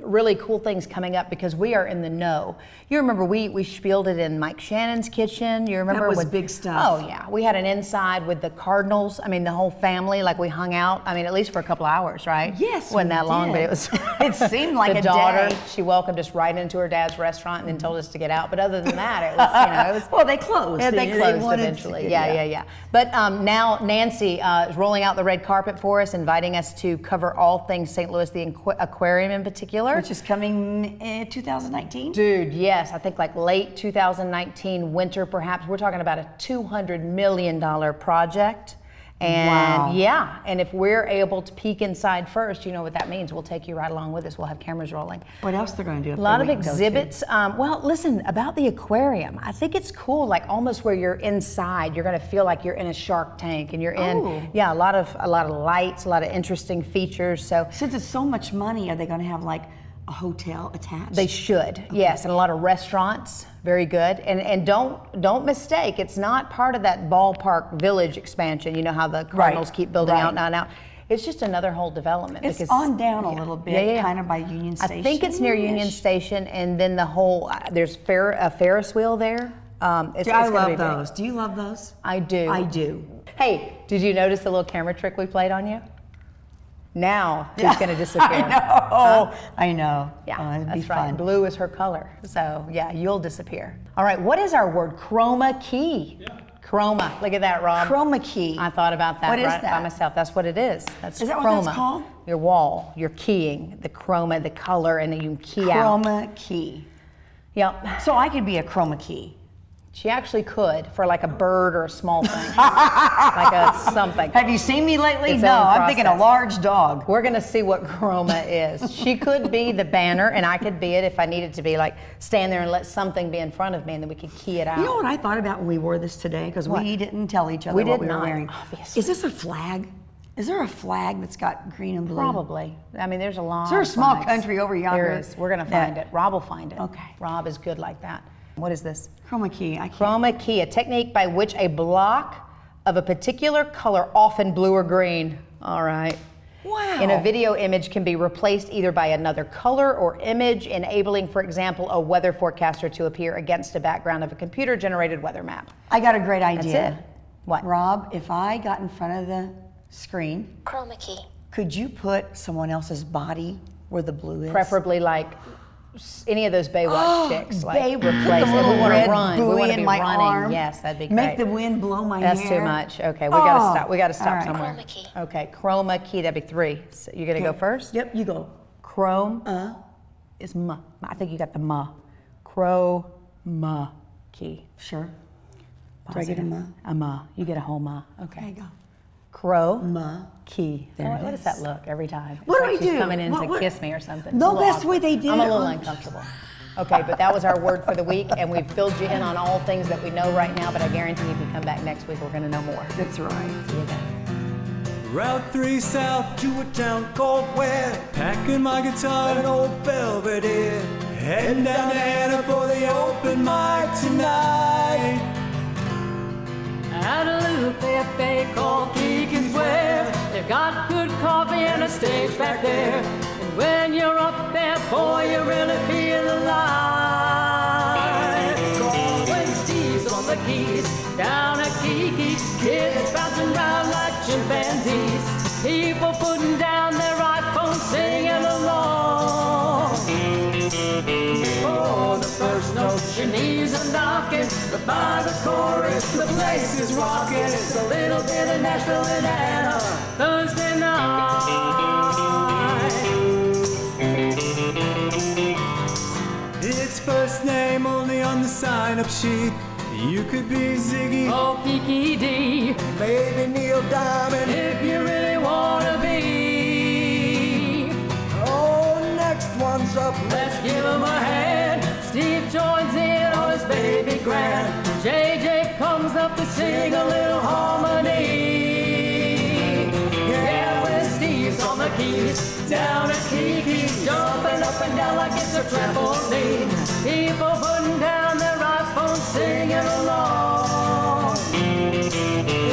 really cool things coming up because we are in the know. You remember we spieled it in Mike Shannon's kitchen. You remember That was big stuff. Oh yeah, we had an inside with the Cardinals. I mean, the whole family. Like we hung out. I mean, at least for a couple hours, right? Yes, wasn't that we long, did. but it was. It seemed like the a daughter. day. She welcomed us right into her dad's restaurant and then told us to get out. But other than that, it was it was. Well, they closed. Yeah, they closed wanted eventually. to- Yeah. But now Nancy is rolling out the red carpet for us, inviting us to cover all things St. Louis, the aquarium in particular. Which is coming in 2019? Dude, yes. I think like late 2019, winter perhaps. We're talking about a $200 million project. And Wow. yeah, and if we're able to peek inside first, you know what that means. We'll take you right along with us. We'll have cameras rolling. What else they're going to do? A lot of exhibits. Well, listen, about the aquarium, I think it's cool, like almost where you're inside, you're going to feel like you're in a shark tank and you're in, yeah, a lot of lights, a lot of interesting features. So since it's so much money, are they going to have like a hotel attached? they should, yes, and a lot of restaurants. Very good. And don't mistake, it's not part of that ballpark village expansion. You know how the Cardinals keep building out now and out. It's just another whole development. It's because, on down a little bit, kind of by Union Station. I think it's near Union Station, and then the whole, there's a Ferris wheel there. It's I gonna be love big. those. Do you love those? I do. I do. Hey, did you notice the little camera trick we played on you? Now who's going to disappear? I know. I know. Yeah, it'd be that's right. fun. Blue is her color. So yeah, you'll disappear. All right, what is our word? Chroma key. Chroma. Look at that, Rob. Chroma key. I thought about that What is right that? by myself. That's what it is. That's Is that chroma. what that's called? Your wall. You're keying the chroma, the color, and then you key out. Chroma key. Yep. So I could be a chroma key. She actually could for like a bird or a small thing, like a something. Have you seen me lately? Its No, own I'm thinking a process. large dog. We're gonna see what chroma is. She could be the banner, and I could be it if I needed to be. Like stand there and let something be in front of me, and then we could key it out. You know what I thought about when we wore this today? Because What? we didn't tell each other We what did we were not, wearing. obviously. Is this a flag? Is there a flag that's got green and blue? Probably. I mean, there's a lot. Is there a of small flags. country over yonder? There is. We're gonna that- find it. Rob will find it. Okay. Rob is good like that. What is this? Chroma key. I can't. Chroma key, a technique by which a block of a particular color, often blue or green, all right, Wow. in a video image can be replaced either by another color or image, enabling, for example, a weather forecaster to appear against a background of a computer-generated weather map. I got a great That's idea. it. What? Rob, if I got in front of the screen, Chroma key. could you put someone else's body where the blue is? Preferably like any of those Baywatch chicks, like Babe, replace put it. the We little want red to run. We buoy want to in be my running. arm. Yes, that'd be great. Make the wind blow my That's hair. too much. Okay, we gotta stop. We gotta All stop right. somewhere. Chroma key. Okay, chroma key. That'd be 3. So you're gonna go first. Yep, you go. Chrome is ma. I think you got the ma. Chroma key. Sure. Do I get a ma? A ma. You get a whole ma. Okay. There you go. Chroma key. There it What is. does that look every time? It's What do like I she's do? coming in to What- kiss me or something. No, It's a little that's the way awkward. they did I'm a it little on- uncomfortable. Okay, but that was our word for the week, and we've filled you in on all things that we know right now, but I guarantee if you come back next week, we're going to know more. That's right. See you then. Route 3 south to a town called Ware. Packing my guitar in an old Belvedere. Heading down to Anna for the open mic tonight. At a little cafe called Keegan's Ware. They've got good coffee and a stage back there. And when you're up there, boy, you really feel alive. Call when Steve's on the keys, down at Kiki's. Kids bouncing around like chimpanzees. People putting down their iPhones, singing along. Before the first note, your knees are knocking, but by the chorus, the place is rocking. It's a little bit of Nashville and Anna, Thursday night. It's first name only on the sign-up sheet. You could be Ziggy, oh Kiki D, maybe Neil Diamond, if you really wanna be. Oh, next one's up. Let's give him a hand. Steve joins in on his baby grand. JJ comes up to sing a little harmony. Yeah, when Steve's on the keys, down at Kiki's, jumping up and down like it's a trampoline. People putting down their iPhones, singing along.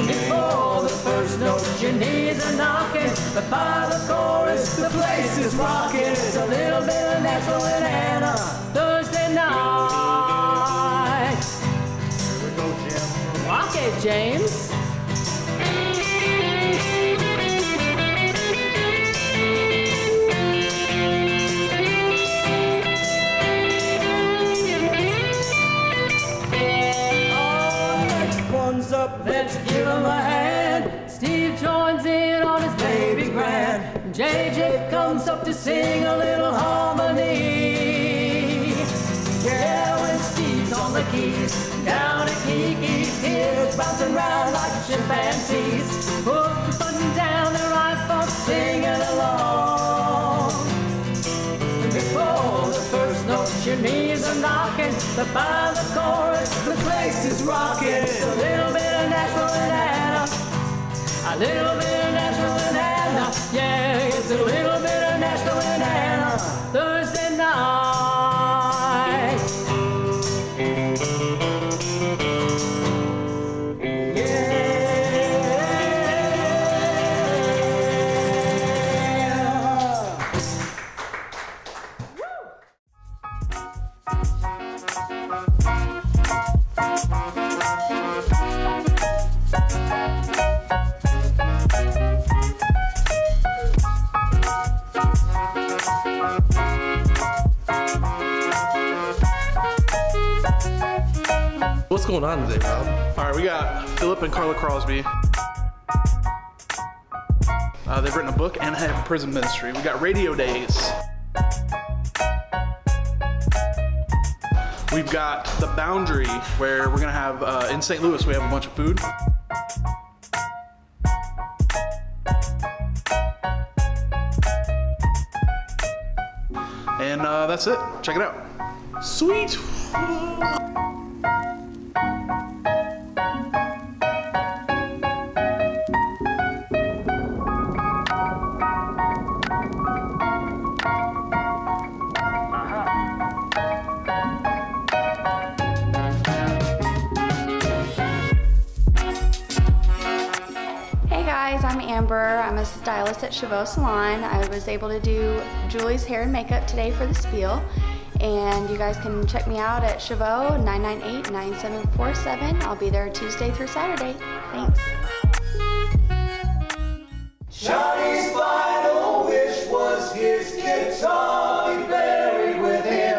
Before the first note, your knees are knocking, but by the chorus, the place is rocking. It's a little bit of Nashville and Anna, Thursday night. Here we go, Jim. Rock it, James. One's up. Let's give him a hand. Steve joins in on his baby grand. JJ comes up to sing a little harmony. Yeah, when Steve's on the keys, down at Kiki's, kids bouncing around like chimpanzees. Putting down their iPhones, singing along. Before the first note, your knees are knocking, but by the chorus, the place is rocking. It's a little bit of Nashville and Anna, a little bit of Nashville and Anna. Yeah, it's a little bit of Nashville and Anna, Thursday night. What's going on today, Rob? All right, we got Philip and Karla Crosby. They've written a book and have a prison ministry. We got Radio Days. We've got The Boundary, where we're gonna have, in St. Louis, we have a bunch of food. And that's it. Check it out. Sweet. Hey guys, I'm Amber. I'm a stylist at Chavot Salon. I was able to do Julie's hair and makeup today for the Spiel. And you guys can check me out at Chavot 998-9747. I'll be there Tuesday through Saturday. Thanks. Johnny's final wish was his guitar be buried with him.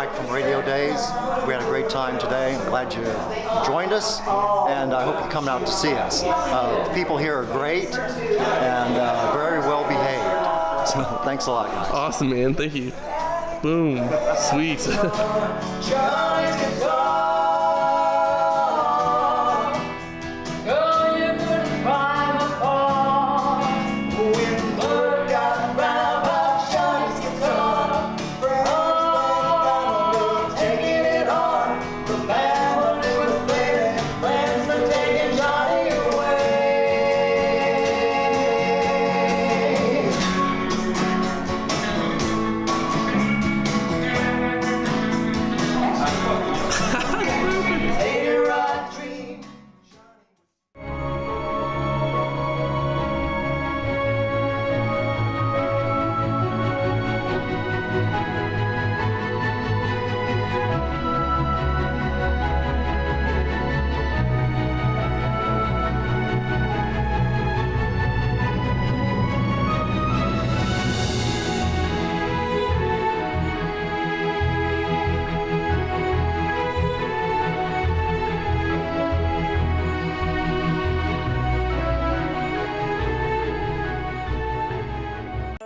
Mike from Radio Days. We had a great time today. I'm glad you joined us, and I hope you come out to see us. The people here are great and very well behaved. So thanks a lot, guys. Awesome, man. Thank you. Boom. Sweet.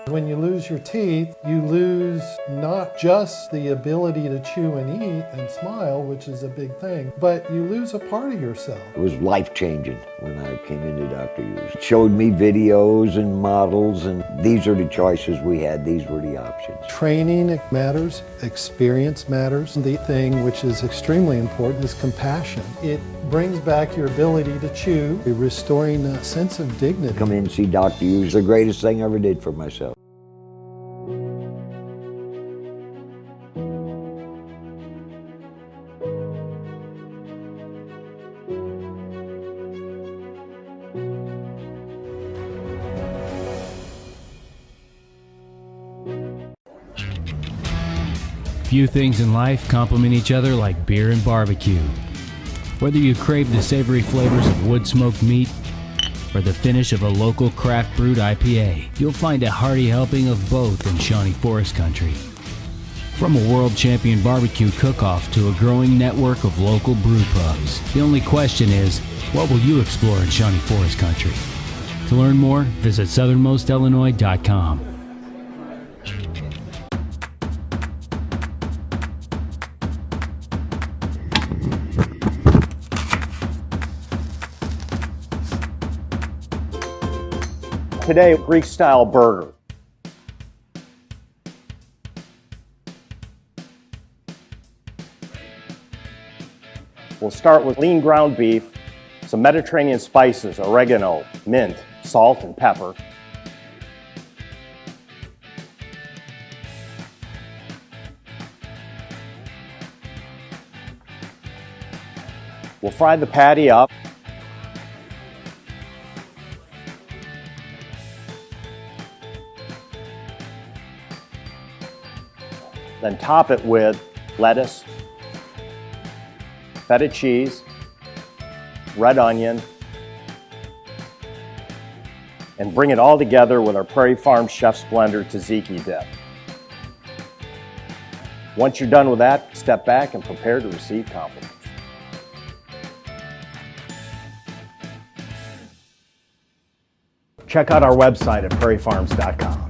When you lose your teeth, you lose not just the ability to chew and eat and smile, which is a big thing, but you lose a part of yourself. It was life-changing when I came into Dr. Hughes. It showed me videos and models, and these are the choices we had. These were the options. Training matters, experience matters. The thing which is extremely important is compassion. It brings back your ability to chew, restoring a sense of dignity. Come in and see Dr. Hughes, the greatest thing I ever did for myself. Few things in life complement each other like beer and barbecue. Whether you crave the savory flavors of wood-smoked meat or the finish of a local craft brewed IPA, you'll find a hearty helping of both in Shawnee Forest Country. From a world champion barbecue cook-off to a growing network of local brew pubs, the only question is, what will you explore in Shawnee Forest Country? To learn more, visit southernmostillinois.com. Today, Greek-style burger. We'll start with lean ground beef, some Mediterranean spices, oregano, mint, salt, and pepper. We'll fry the patty up. Then top it with lettuce, feta cheese, red onion, and bring it all together with our Prairie Farm Chef's Blender tzatziki dip. Once you're done with that, step back and prepare to receive compliments. Check out our website at prairiefarms.com.